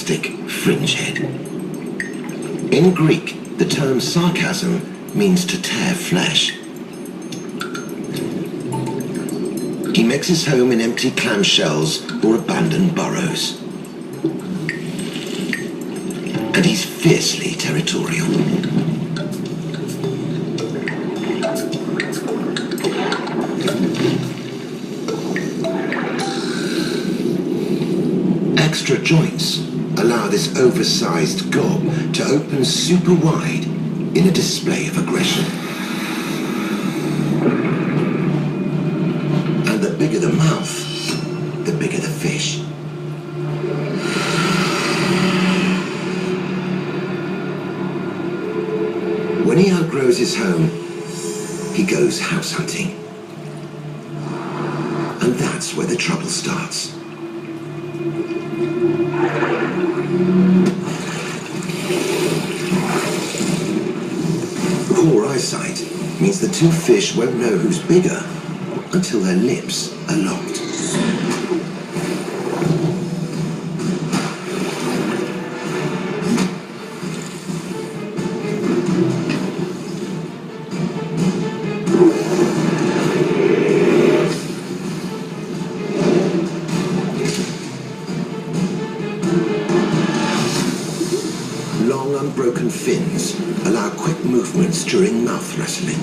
sarcastic fringehead. In Greek, the term sarcasm means to tear flesh. He makes his home in empty clamshells or abandoned burrows. And he's fiercely territorial. Extra joints allow this oversized gob to open super wide in a display of aggression. And the bigger the mouth, the bigger the fish. When he outgrows his home, he goes house hunting. And that's where the trouble starts. Poor eyesight means the two fish won't know who's bigger until their lips are locked. Long unbroken fins allow quick movements during mouth wrestling.